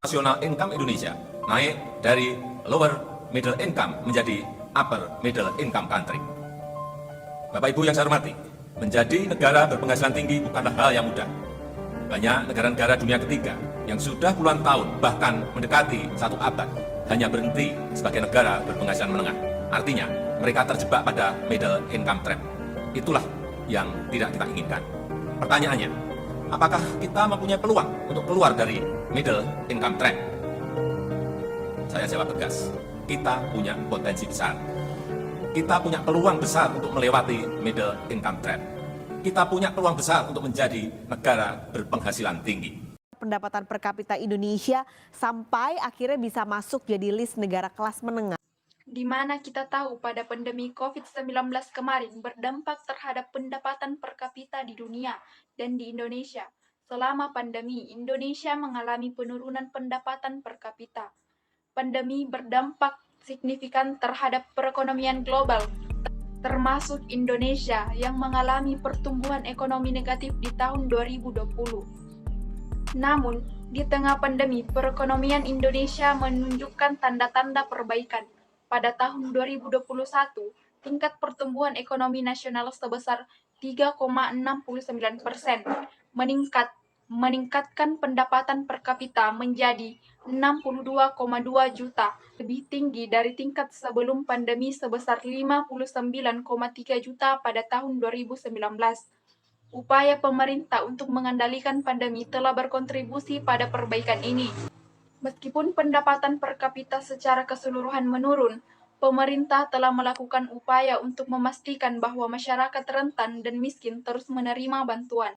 National income Indonesia naik dari lower middle income menjadi upper middle income country. Bapak Ibu yang saya hormati, menjadi negara berpenghasilan tinggi bukanlah hal yang mudah. Banyak negara-negara dunia ketiga yang sudah puluhan tahun bahkan mendekati satu abad hanya berhenti sebagai negara berpenghasilan menengah. Artinya mereka terjebak pada middle income trap. Itulah yang tidak kita inginkan. Pertanyaannya, apakah kita mempunyai peluang untuk keluar dari middle income trap? Saya jawab tegas, kita punya potensi besar. Kita punya peluang besar untuk melewati middle income trap. Kita punya peluang besar untuk menjadi negara berpenghasilan tinggi. Pendapatan per kapita Indonesia sampai akhirnya bisa masuk jadi list negara kelas menengah. Di mana kita tahu pada pandemi COVID-19 kemarin berdampak terhadap pendapatan per kapita di dunia dan di Indonesia. Selama pandemi, Indonesia mengalami penurunan pendapatan per kapita. Pandemi berdampak signifikan terhadap perekonomian global, termasuk Indonesia yang mengalami pertumbuhan ekonomi negatif di tahun 2020. Namun, di tengah pandemi, perekonomian Indonesia menunjukkan tanda-tanda perbaikan. Pada tahun 2021, tingkat pertumbuhan ekonomi nasional sebesar 3,69%, meningkatkan pendapatan per kapita menjadi 62,2 juta, lebih tinggi dari tingkat sebelum pandemi sebesar 59,3 juta pada tahun 2019. Upaya pemerintah untuk mengendalikan pandemi telah berkontribusi pada perbaikan ini. Meskipun pendapatan per kapita secara keseluruhan menurun, pemerintah telah melakukan upaya untuk memastikan bahwa masyarakat rentan dan miskin terus menerima bantuan.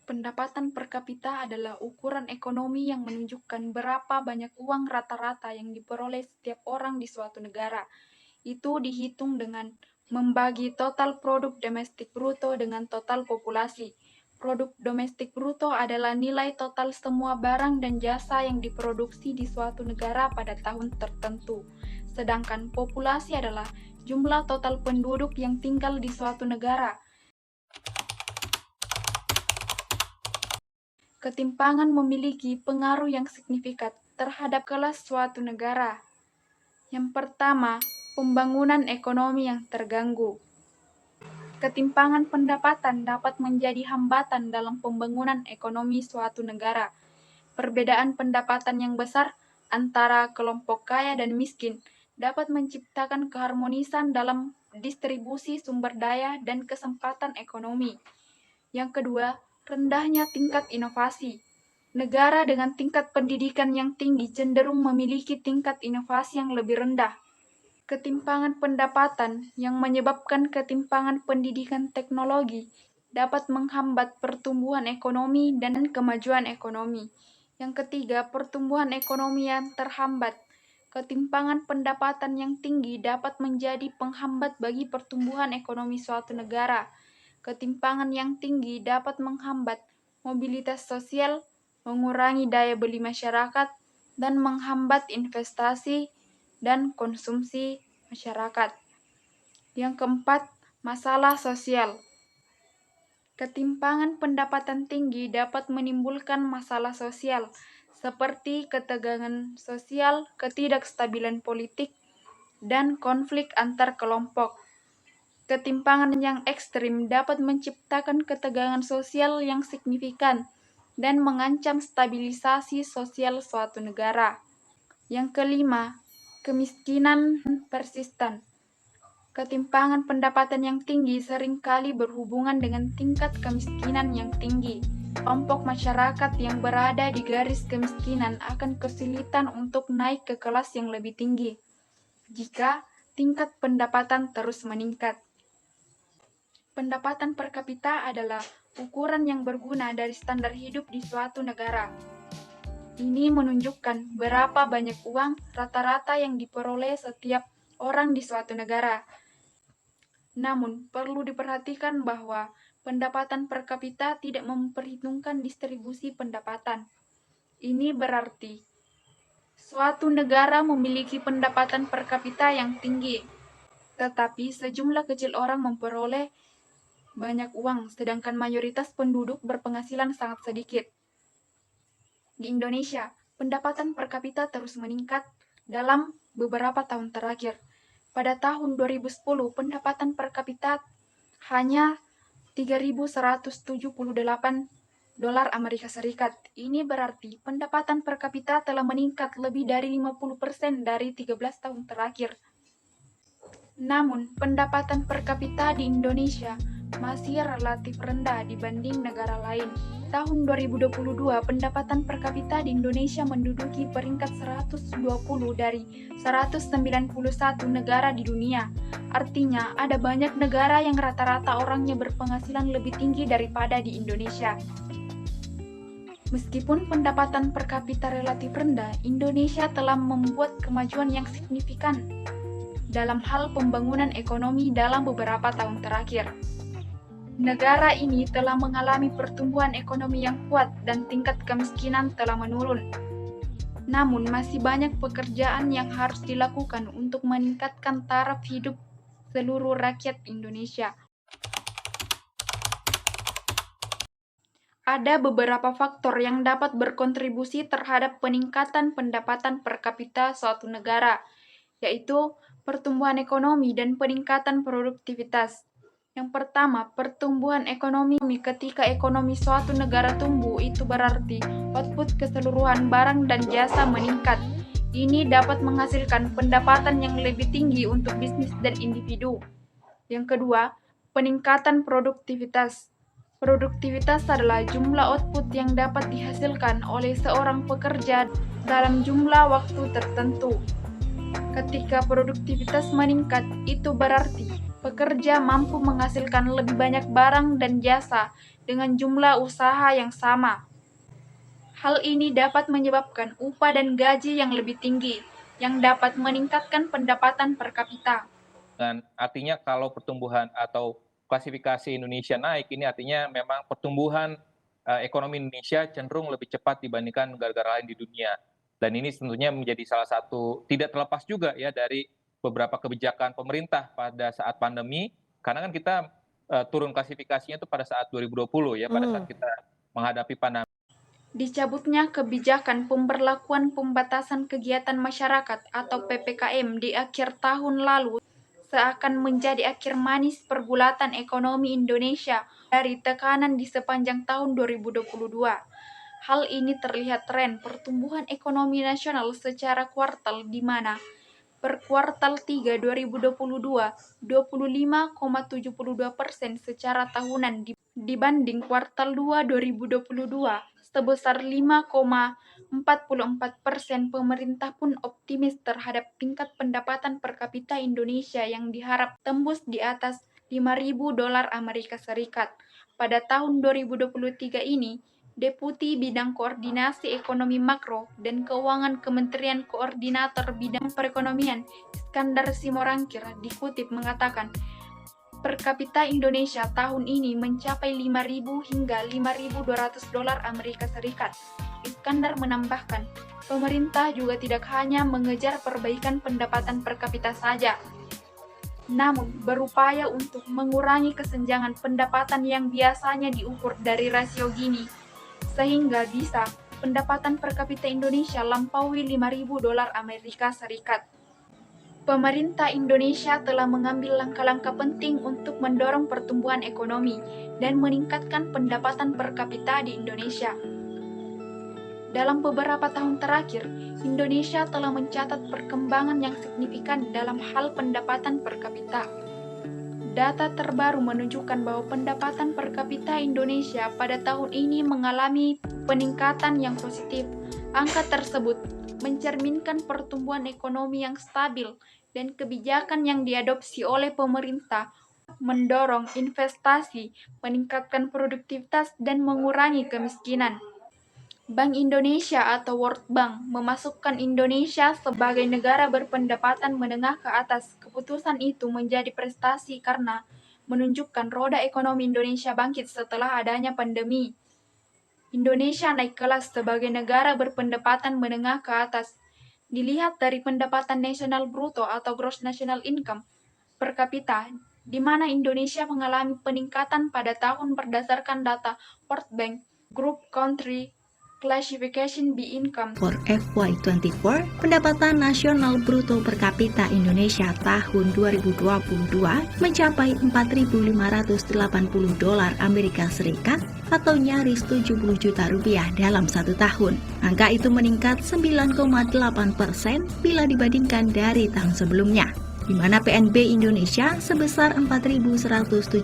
Pendapatan per kapita adalah ukuran ekonomi yang menunjukkan berapa banyak uang rata-rata yang diperoleh setiap orang di suatu negara. Itu dihitung dengan membagi total produk domestik bruto dengan total populasi. Produk domestik bruto adalah nilai total semua barang dan jasa yang diproduksi di suatu negara pada tahun tertentu. Sedangkan populasi adalah jumlah total penduduk yang tinggal di suatu negara. Ketimpangan memiliki pengaruh yang signifikan terhadap kelas suatu negara. Yang pertama, pembangunan ekonomi yang terganggu. Ketimpangan pendapatan dapat menjadi hambatan dalam pembangunan ekonomi suatu negara. Perbedaan pendapatan yang besar antara kelompok kaya dan miskin dapat menciptakan keharmonisan dalam distribusi sumber daya dan kesempatan ekonomi. Yang kedua, rendahnya tingkat inovasi. Negara dengan tingkat pendidikan yang tinggi cenderung memiliki tingkat inovasi yang lebih rendah. Ketimpangan pendapatan yang menyebabkan ketimpangan pendidikan teknologi dapat menghambat pertumbuhan ekonomi dan kemajuan ekonomi. Yang ketiga, pertumbuhan ekonomi yang terhambat. Ketimpangan pendapatan yang tinggi dapat menjadi penghambat bagi pertumbuhan ekonomi suatu negara. Ketimpangan yang tinggi dapat menghambat mobilitas sosial, mengurangi daya beli masyarakat, dan menghambat investasi dan konsumsi masyarakat. Yang keempat, masalah sosial. Ketimpangan pendapatan tinggi dapat menimbulkan masalah sosial seperti ketegangan sosial, ketidakstabilan politik, dan konflik antar kelompok. Ketimpangan yang ekstrim dapat menciptakan ketegangan sosial yang signifikan dan mengancam stabilisasi sosial suatu negara. Yang kelima, kemiskinan persisten. Ketimpangan pendapatan yang tinggi seringkali berhubungan dengan tingkat kemiskinan yang tinggi. Kelompok masyarakat yang berada di garis kemiskinan akan kesulitan untuk naik ke kelas yang lebih tinggi jika tingkat pendapatan terus meningkat. Pendapatan per kapita adalah ukuran yang berguna dari standar hidup di suatu negara. Ini menunjukkan berapa banyak uang rata-rata yang diperoleh setiap orang di suatu negara. Namun, perlu diperhatikan bahwa pendapatan per kapita tidak memperhitungkan distribusi pendapatan. Ini berarti suatu negara memiliki pendapatan per kapita yang tinggi, tetapi sejumlah kecil orang memperoleh banyak uang, sedangkan mayoritas penduduk berpenghasilan sangat sedikit. Di Indonesia, pendapatan per kapita terus meningkat dalam beberapa tahun terakhir. Pada tahun 2010, pendapatan per kapita hanya 3.178 dolar Amerika Serikat. Ini berarti pendapatan per kapita telah meningkat lebih dari 50% dari 13 tahun terakhir. Namun, pendapatan per kapita di Indonesia masih relatif rendah dibanding negara lain. Tahun 2022, pendapatan per kapita di Indonesia menduduki peringkat 120 dari 191 negara di dunia. Artinya, ada banyak negara yang rata-rata orangnya berpenghasilan lebih tinggi daripada di Indonesia. Meskipun pendapatan per kapita relatif rendah, Indonesia telah membuat kemajuan yang signifikan dalam hal pembangunan ekonomi dalam beberapa tahun terakhir. Negara ini telah mengalami pertumbuhan ekonomi yang kuat dan tingkat kemiskinan telah menurun. Namun masih banyak pekerjaan yang harus dilakukan untuk meningkatkan taraf hidup seluruh rakyat Indonesia. Ada beberapa faktor yang dapat berkontribusi terhadap peningkatan pendapatan per kapita suatu negara, yaitu pertumbuhan ekonomi dan peningkatan produktivitas. Yang pertama, pertumbuhan ekonomi. Ketika ekonomi suatu negara tumbuh, itu berarti output keseluruhan barang dan jasa meningkat. Ini dapat menghasilkan pendapatan yang lebih tinggi untuk bisnis dan individu. Yang kedua, peningkatan produktivitas. Produktivitas adalah jumlah output yang dapat dihasilkan oleh seorang pekerja dalam jumlah waktu tertentu. Ketika produktivitas meningkat, itu berarti pekerja mampu menghasilkan lebih banyak barang dan jasa dengan jumlah usaha yang sama. Hal ini dapat menyebabkan upah dan gaji yang lebih tinggi, yang dapat meningkatkan pendapatan per kapita. Dan artinya kalau pertumbuhan atau klasifikasi Indonesia naik, ini artinya memang pertumbuhan ekonomi Indonesia cenderung lebih cepat dibandingkan negara-negara lain di dunia. Dan ini tentunya menjadi salah satu, tidak terlepas juga ya dari beberapa kebijakan pemerintah pada saat pandemi, karena kan kita turun klasifikasinya itu pada saat 2020 ya, pada saat kita menghadapi pandemi. Dicabutnya kebijakan pemberlakuan pembatasan kegiatan masyarakat atau PPKM di akhir tahun lalu seakan menjadi akhir manis pergulatan ekonomi Indonesia dari tekanan di sepanjang tahun 2022. Hal ini terlihat tren pertumbuhan ekonomi nasional secara kuartal di mana per kuartal 3 2022, 25,72% secara tahunan dibanding kuartal 2 2022 sebesar 5,44%. Pemerintah pun optimis terhadap tingkat pendapatan per kapita Indonesia yang diharap tembus di atas 5.000 dolar Amerika Serikat. Pada tahun 2023 ini, Deputi Bidang Koordinasi Ekonomi Makro dan Keuangan Kementerian Koordinator Bidang Perekonomian Iskandar Simorangkir dikutip mengatakan, per kapita Indonesia tahun ini mencapai 5.000 hingga 5.200 dolar Amerika Serikat. Iskandar menambahkan, pemerintah juga tidak hanya mengejar perbaikan pendapatan per kapita saja, namun berupaya untuk mengurangi kesenjangan pendapatan yang biasanya diukur dari rasio Gini, sehingga bisa pendapatan per kapita Indonesia lampaui 5.000 dolar Amerika Serikat. Pemerintah Indonesia telah mengambil langkah-langkah penting untuk mendorong pertumbuhan ekonomi dan meningkatkan pendapatan per kapita di Indonesia. Dalam beberapa tahun terakhir, Indonesia telah mencatat perkembangan yang signifikan dalam hal pendapatan per kapita. Data terbaru menunjukkan bahwa pendapatan per kapita Indonesia pada tahun ini mengalami peningkatan yang positif. Angka tersebut mencerminkan pertumbuhan ekonomi yang stabil dan kebijakan yang diadopsi oleh pemerintah mendorong investasi, meningkatkan produktivitas, dan mengurangi kemiskinan. Bank Indonesia atau World Bank memasukkan Indonesia sebagai negara berpendapatan menengah ke atas. Keputusan itu menjadi prestasi karena menunjukkan roda ekonomi Indonesia bangkit setelah adanya pandemi. Indonesia naik kelas sebagai negara berpendapatan menengah ke atas. Dilihat dari pendapatan nasional bruto atau gross national income per kapita, di mana Indonesia mengalami peningkatan pada tahun berdasarkan data World Bank Group Country Classification B Income For FY24, pendapatan nasional bruto per kapita Indonesia tahun 2022 mencapai $4.580 Amerika Serikat atau nyaris 70 juta rupiah dalam satu tahun. Angka itu meningkat 9,8% bila dibandingkan dari tahun sebelumnya, di mana PNB Indonesia sebesar $4.170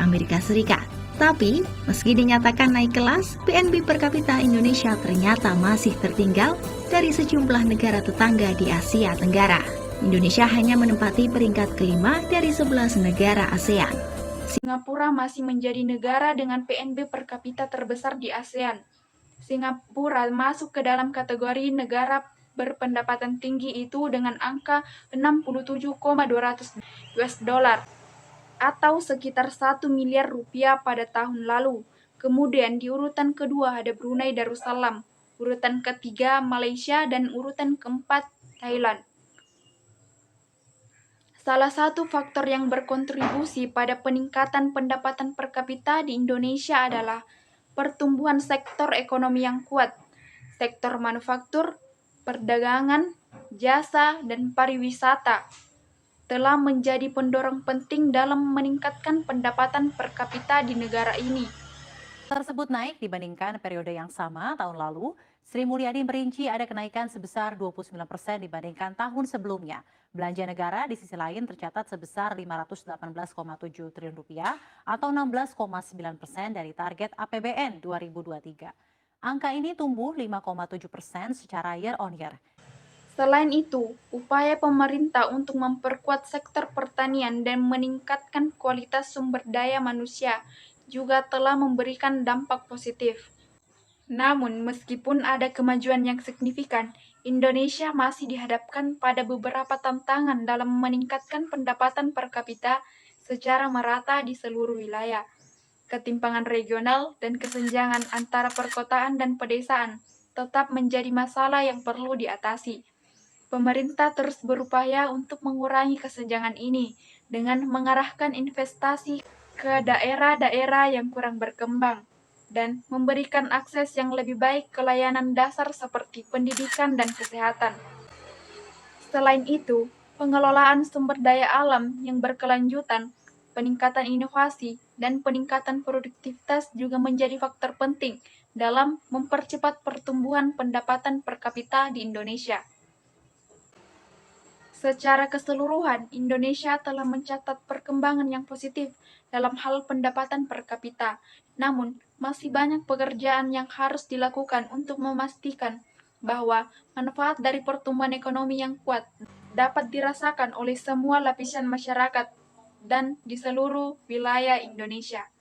Amerika Serikat. Tapi, meski dinyatakan naik kelas, PNB per kapita Indonesia ternyata masih tertinggal dari sejumlah negara tetangga di Asia Tenggara. Indonesia hanya menempati peringkat kelima dari 11 negara ASEAN. Singapura masih menjadi negara dengan PNB per kapita terbesar di ASEAN. Singapura masuk ke dalam kategori negara berpendapatan tinggi itu dengan angka $67,200 atau sekitar 1 miliar rupiah pada tahun lalu. Kemudian di urutan kedua ada Brunei Darussalam, urutan ketiga Malaysia, dan urutan keempat Thailand. Salah satu faktor yang berkontribusi pada peningkatan pendapatan per kapita di Indonesia adalah pertumbuhan sektor ekonomi yang kuat. Sektor manufaktur, perdagangan, jasa, dan pariwisata telah menjadi pendorong penting dalam meningkatkan pendapatan per kapita di negara ini. Tersebut naik dibandingkan periode yang sama tahun lalu. Sri Mulyani merinci ada kenaikan sebesar 29% dibandingkan tahun sebelumnya. Belanja negara di sisi lain tercatat sebesar Rp518,7 triliun atau 16,9% dari target APBN 2023. Angka ini tumbuh 5,7% secara year on year. Selain itu, upaya pemerintah untuk memperkuat sektor pertanian dan meningkatkan kualitas sumber daya manusia juga telah memberikan dampak positif. Namun, meskipun ada kemajuan yang signifikan, Indonesia masih dihadapkan pada beberapa tantangan dalam meningkatkan pendapatan per kapita secara merata di seluruh wilayah. Ketimpangan regional dan kesenjangan antara perkotaan dan pedesaan tetap menjadi masalah yang perlu diatasi. Pemerintah terus berupaya untuk mengurangi kesenjangan ini dengan mengarahkan investasi ke daerah-daerah yang kurang berkembang dan memberikan akses yang lebih baik ke layanan dasar seperti pendidikan dan kesehatan. Selain itu, pengelolaan sumber daya alam yang berkelanjutan, peningkatan inovasi, dan peningkatan produktivitas juga menjadi faktor penting dalam mempercepat pertumbuhan pendapatan per kapita di Indonesia. Secara keseluruhan, Indonesia telah mencatat perkembangan yang positif dalam hal pendapatan per kapita. Namun, masih banyak pekerjaan yang harus dilakukan untuk memastikan bahwa manfaat dari pertumbuhan ekonomi yang kuat dapat dirasakan oleh semua lapisan masyarakat dan di seluruh wilayah Indonesia.